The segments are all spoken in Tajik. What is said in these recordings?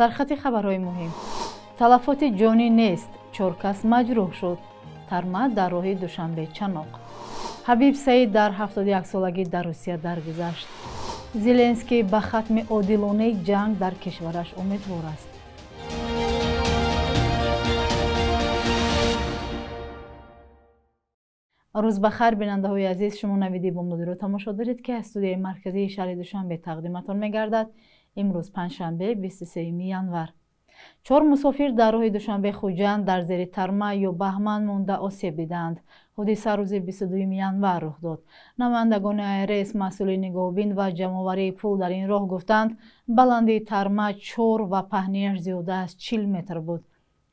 سرخط خبرهای مهم. تلفات جانی نیست، 4 کس مجروح شد. ترما در راه دوشنبه چنوق. حبیب سعید در 71 سالگی در روسیه درگذشت. زلنسکی به ختم عادلانه جنگ در کشورش امیدوار است. روز بخیر بیننده های عزیز، شما نویدی بامدادی رو تماشا دارید که استودیوی مرکزی شهر دوشنبه تقدیمتان می‌گردد. امروز پنجشنبه 23 ینور. 4 مسافر در راه دوشنبه خوجند در زیر ترما یا بهمن مانده آسیب دیدند. حادثه روز 22 ینور رخ داد. نمایندگان ایرس، مسئولین نگاهبین و جمع‌آوری پول در این راه گفتند بلندی ترما 4 و پهنیش زیاده از 40 متر بود.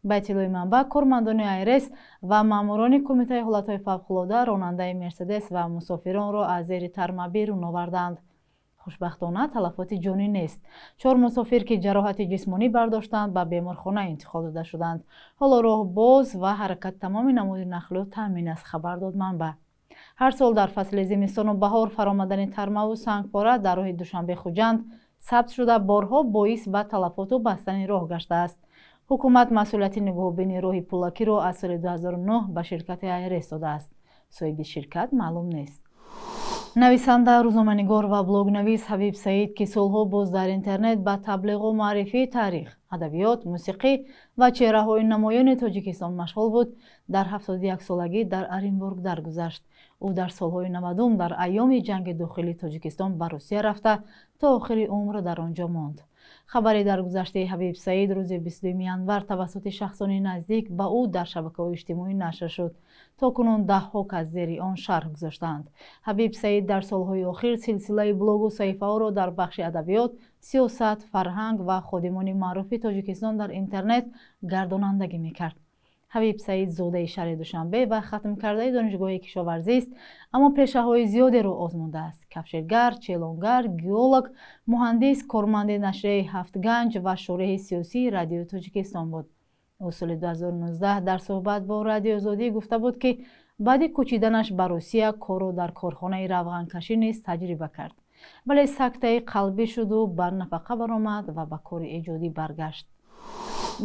با اطلاع منبع، کارمندان ایرس و ماموران کمیته حالت‌های فوق‌العاده راننده مرسدس و مسافران را از زیر ترما بیرون آوردند. خوشبختانه تلفات جانی نیست. 4 مسافر که جراحت جسمانی برداشتند به بیمارخانه انتقال داده شدند. حالا راه باز و حرکت تمام نماد نقلیات تامین است، خبر داد منبع. هر سال در فصل زمستان و بهار فرآمدن ترما و سنگپاره در راه دوشنبه خوجند ثبت شده بارها باعث به تلفات و بستن راه گشته است. حکومت مسئولیت نگاهبینی راه پولکی را از سال 2009 به شرکت ایرس داده است. صاحب شرکت معلوم نیست. نویسنده، روزنامه‌نگار و بلوگ‌نویس حبیب سعید که سالها باز در اینترنت به تبلیغ و معرفی تاریخ، ادبیات، موسیقی و چهره‌های نمایان تاجیکستان مشغول بود، در 71 سالگی در ارینبورگ درگذشت. او در سالهای 90 در ایام جنگ داخلی تاجیکستان به روسیه رفته تا آخر عمر در آنجا ماند. خبری درگذشته حبیب سعید روز 22 ینور توسط شخصان نزدیک به او در شبکه‌های اجتماعی نشر شد. تاکنون ده‌ها از زیر آن شرح گذاشتند. حبیب سعید در سالهای اخیر سلسله بلوگ و صحیفه‌ها را در بخش ادبیات، سیاست، فرهنگ و خادمان معروف تاجیکستان در اینترنت گردانندگی می‌کرد. حبیب سعید زاده شهر دوشنبه و ختم کرده دانشگاه کشاورزی است، اما پیشه‌های زیادی را آزموده است. کفشگر، چیلونگر، گئولوگ، مهندس، کارمند نشریه هفتگنج و شورای سیاسی رادیو تاجیکستان بود. او سال 2019 در صحبت با رادیو آزادی گفته بود که بعد کوچیدنش به روسیه کارو در کارخانه روغنکشی نیز تجربه کرد، ولی سکته قلبی شد و بر نفقه برآمد و به کار ایجادی برگشت.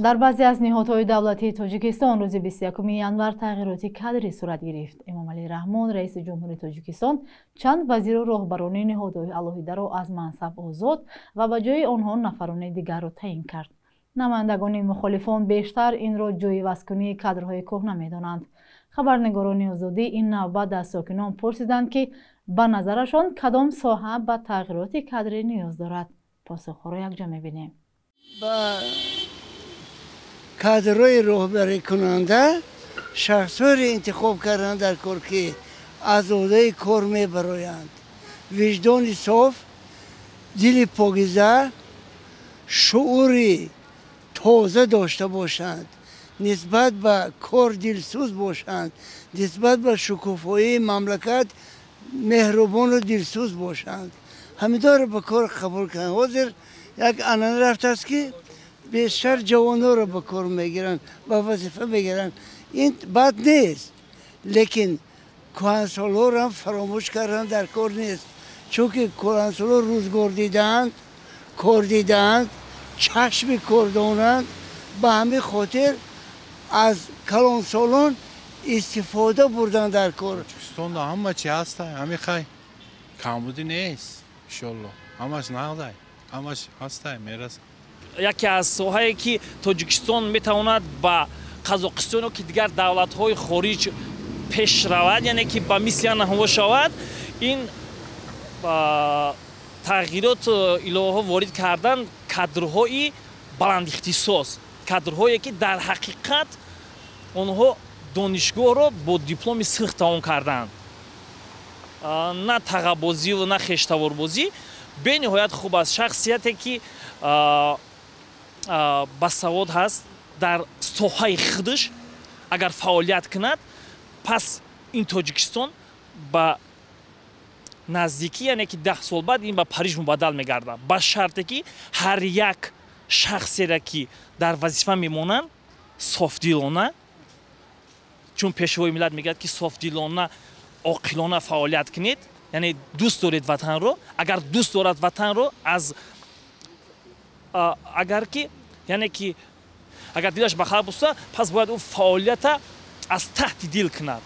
در بعضی از نهادهای دولتی تاجیکستان روز 21 ینور تغییراتی کادری صورت گرفت. امامعلی رحمان رئیس جمهوری تاجیکستان چند وزیر و راهبران نهادهای علاهیده را از منصب آزاد و به جای آنها نفران دیگر را تعیین کرد. نمایندگان مخالفان بیشتر این را جای وسکنی کادرهای کهنه می‌دانند. خبرنگاران آزادی این نوبت از ساکنان پرسیدند که به نظرشان کدام ساحه به تغییرات کادری نیاز دارد. پاسخ را یکجا می‌بینیم. کادرهای راهبری کننده شخصی انتخاب کردن در کار که از عهده کار میبرایند، وجدان صاف، دل پاکیزه، شعوری تازه داشته باشند، نسبت به کار دلسوز باشند، نسبت به شکوفایی مملکت مهربان و دلسوز باشند. همیدار به کار قبول کنند. حاضر یک انانه رفته است که بیشتر جوانان را به کار میگیرن، به وظیفه میگیرن. این بد نیست، لیکن کهنسال‌ها را هم فراموش کردن در کار نیست، چون که کهنسال‌ها روزگار دیدند، کار دیدند، چشم کار دارند، به همین خاطر از کلانسالان استفاده بردن در کار. تاجیکستان همه چی هست، همین خیلی کمبودی نیست، انشالله همش نقده، همش هست میرسه. یکی از ساحه‌ای که تاجیکستان میتواند با قزاقستان و که دیگر دولت‌های خارج پیش رود، یعنی که با مثل آنها شود، این تغییرات الهه وارد کردن کادرهای بلند اختصاص، کادرهایی که در حقیقت آنها دانشگاه را با دیپلم سلخ تمام کردند، نه تقابازی و نه خشتواربازی. به نهایت خوب است شخصیتی که باسواد هست در ساحه خودش اگر فعالیت کند، پس این تاجیکستان با نزدیکی، یعنی که 10 سال بعد این به پاریژ مبادل میگرده، با شرطی که هر یک شخصی را که در وظیفه میمونند صافدلانه، چون پیشوای ملت میگه که صافدلانه عاقلانه فعالیت کنید، یعنی دوست دارید وطن رو. اگر دوست دارد وطن رو، از اگر که یعنی که اگر دلش به خلق بسته پس باید او فعالیت از تحت دل کند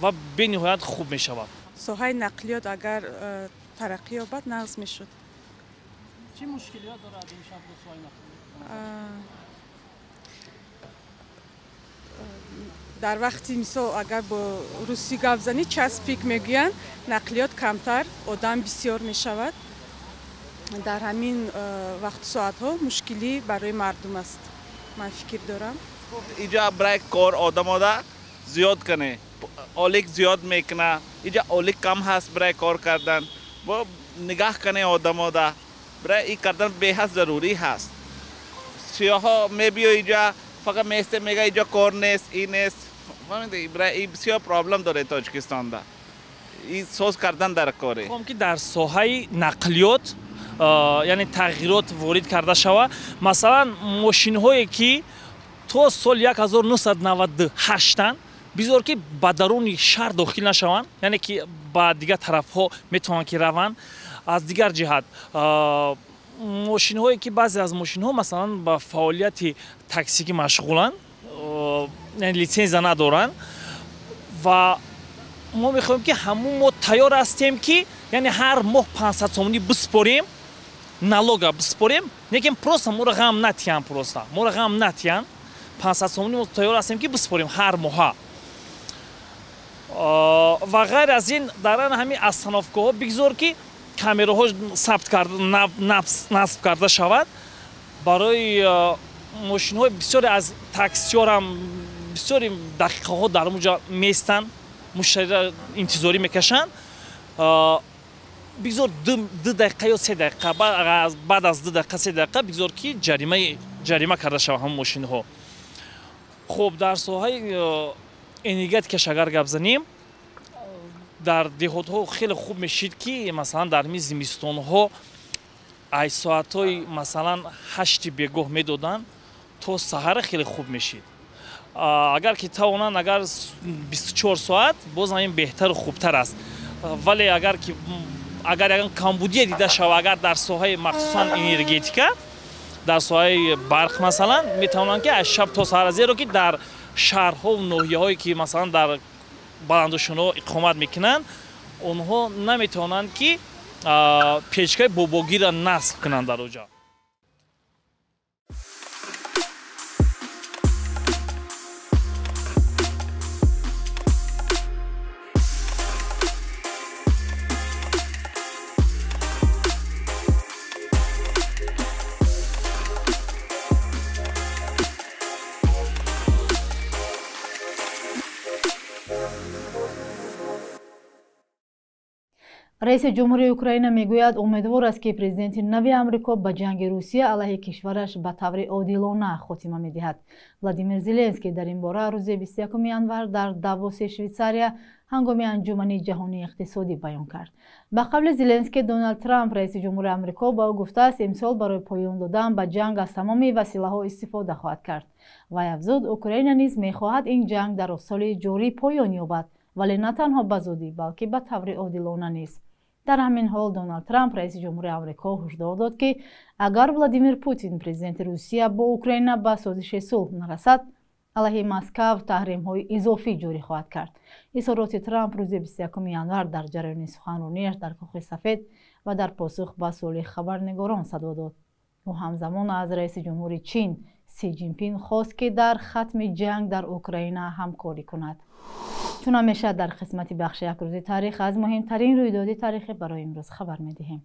و به نهایت خوب می شود. ساحه نقلیات اگر ترقی یابد نقض می شد. چه مشکلیات دارد این شهر ساحه نقلیات؟ در وقتی مثلا اگر با روسی گپ زنی چسپیک میگویند نقلیات کمتر آدم بسیار می شود. در همین وقت ساعت ها مشکلی برای مردم است. من فکر دارم اینجا برای کار آدم زیاد کنه، اولیک زیاد میکنه، اینجا اولیک کم هست برای کار کردن و نگاه کنه آدم برای این کردن بهت ضروری هست. سیاه ها میبیو اینجا فقط میسته میگه اینجا کار نیست، این نیست. برای این بسیار پرابلم داره تاجیکستان دا این سوز کردن در کاره. که در ساحه نقلیات یعنی تغییرات وارد کرده شود. مثلا ماشین هایی که تو سال 1998 بذار که به درون شهر داخل نشوند، یعنی که با دیگر طرف ها میتونن که روند. از دیگر جهت ماشین هایی که بعضی از ماشین ها مثلا با فعالیت تاکسی مشغولن، یعنی لیسنس ندارن و ما میخوایم که همون ما تیار هستیم که یعنی هر ماه 500 سومنی بسپاریم، налога بسپاریم، لیکن просто ما را غم نتیان، просто ما را غم نتیان. 500 سومنی ما تیار هستیم که بسپاریم هر ماه. و غیر از این در همین اصنافگاه ها بگذار که کامراها ثبت کرده نصب کرده شود. برای ماشین های بسیاری از تاکسی ها هم بسیاری دقیقه ها در اونجا میستن، مشتری را انتظاری میکشن. بگذار 2 دقیقه یا 3 دقیقه بعد از 2 دقیقه 3 دقیقه بگذار که جریمه کرده شود هم ماشین ها. خب در ساحه انرژیت که اگر گپ زنیم در دهات ها خیلی خوب میشید که مثلا در می زمستان ها ای ساعت های مثلا 8 بیگاه میدادن تا سحر خیلی خوب میشید. اگر که توانن اگر 24 ساعت باز این بهتر و خوبتر است. ولی اگر کمبودی دیده شود اگر در ساحه مخصوصا انرژیتیکا در ساحه برق مثلا میتونن که از شب تا سحر، زیرا که در شهرها و ناحیه هایی که مثلا در بلندشونا اقامت میکنن اونها نمیتونن که پیچکای باباگی را نصب کنن در اونجا. رئیس جمهوری اوکراین میگوید امیدوار است که پرزیدنت نوی آمریکا به جنگ روسیه علیه کشورش به طور عادلانه خاتمه میدهد. ولادیمیر زلنسکی در این باره روز 21 январ در داووس شویتزاریا هنگام انجمن جهانی اقتصادی بیان کرد. به قبل زلنسکی دونالد ترامپ رئیس جمهور آمریکا با او گفته است امسال برای پایان دادن به جنگ از تمام وسیله‌ها استفاده خواهد کرد. وی افزود اوکراین نیز میخواهد این جنگ در سال جاری پایان یابد، ولی نه تنها به زودی بلکه به طور عادلانه نیست. در همین حال دونالد ترامپ رئیس جمهور آمریکا هشدار داد که اگر ولادیمیر پوتین پرزیدنت روسیه با اوکراین به سازش صلح نرسد علیه مسکو تحریم‌های اضافی جاری خواهد کرد. اظهارات ترامپ روز 21 январ در جریان سخنرانیش در کاخ سفید و در پاسخ به سؤال خبرنگاران صدا داد. او همزمان از رئیس جمهور چین سی جین پینگ خواست که در ختم جنگ در اوکراین همکاری کند. چون همیشه در قسمت بخش یک روز تاریخ از مهمترین رویداد تاریخی برای امروز خبر می‌دهیم.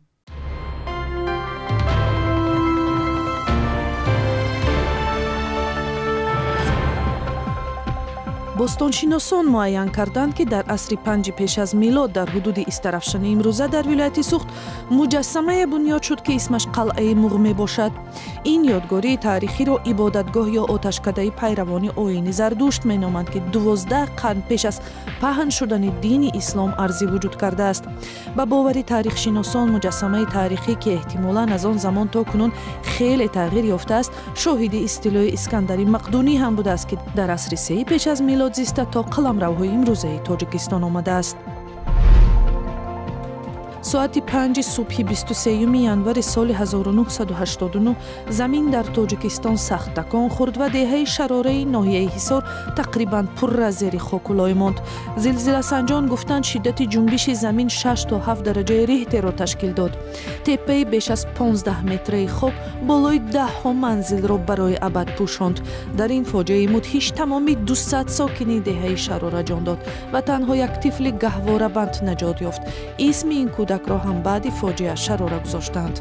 бостоншиносон муайян карданд ки дар асри 5 пеш аз милод дар ҳудуди истарафшани имрӯза дар вилояти сухт муҷассамае бунёд шуд ки исмаш қалъаи муғ мебошад. ин ёдгории таърихиро ибодатгоҳ ё оташкадаи пайравони оини зардушт меноманд ки 12 қарн пеш аз паҳн шудани дини ислом арзӣ вуҷуд кардааст. ба бовари таърихшиносон муҷассамаи таърихӣ ки эҳтимолан аз он замон то кунун хеле тағйир ёфтааст шоҳиди истилои искандари мақдунӣ ҳам будааст ки дар асри 3 пеш аз милод зиста то қаламравҳои имрӯзаи тоҷикистон омадааст. соати 5 субҳи 23 январи соли 1989 замин дар тоҷикистон сахт такон хурд ва деҳаи шарораи ноҳияи ҳисор тақрибан пурра зери хокулой монд. зилзиласанҷон гуфтанд шиддати ҷунбиши замин 6 то 7 дараҷаи рихтерро ташкил дод. теппаи беш аз 15 метраи хоб болои 10 манзилро барои абад пӯшонд. дар ин фоҷиаи мудҳиш тамоми 200 сокини деҳаи шарора ҷон дод ва танҳо як тифли гаҳворабанд наҷот ёфт. исми ин кӯдакро ҳам баъди фоҷиа шарора гузоштанд.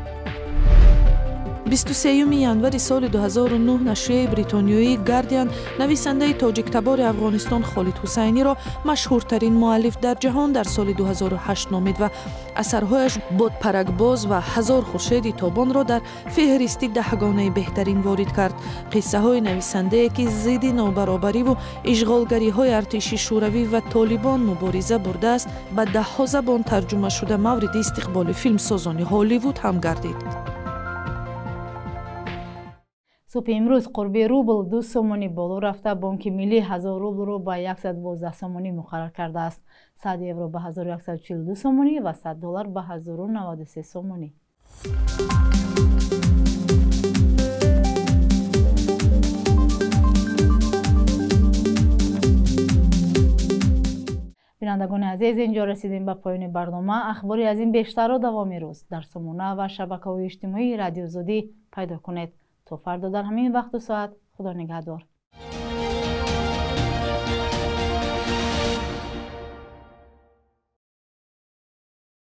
23 январи соли 2009 нашрияи бритониёи Guardian нависандаи тоҷиктабори Афғонистон Холид Ҳусайниро машҳуртарин муаллиф дар ҷаҳон дар соли 2008 номид ва асарҳояш Бодпаракбоз ва Ҳазор хуршеди тобонро дар феҳристи даҳгонаи беҳтарин ворид кард. қиссаҳои нависандае ки зидди нобаробариву ишғолгариҳои артиши шӯравӣ ва Толибон мубориза бурдааст, ба даҳҳо забон тарҷума шуда мавриди истиқболи филмсозони Ҳолливуд ҳам гардид. субҳи имрӯз қурби рубл 2 сомонӣ боло рафта, Бонки миллӣ 1000 рублро ба 112 сомонӣ муқаррар кардааст. 100 евро ба 1142 сомонӣ ва 100 доллар ба 1093 сомонӣ. бинандагони азиз, инҷо расидем ба поёни барнома. ахбори аз ин бештарро давоми рӯз дар сомона ва шабакаҳои иҷтимоии Радиозодӣ пайдо кунед. то фардо дар ҳамин вақту соат худо нигаҳдор.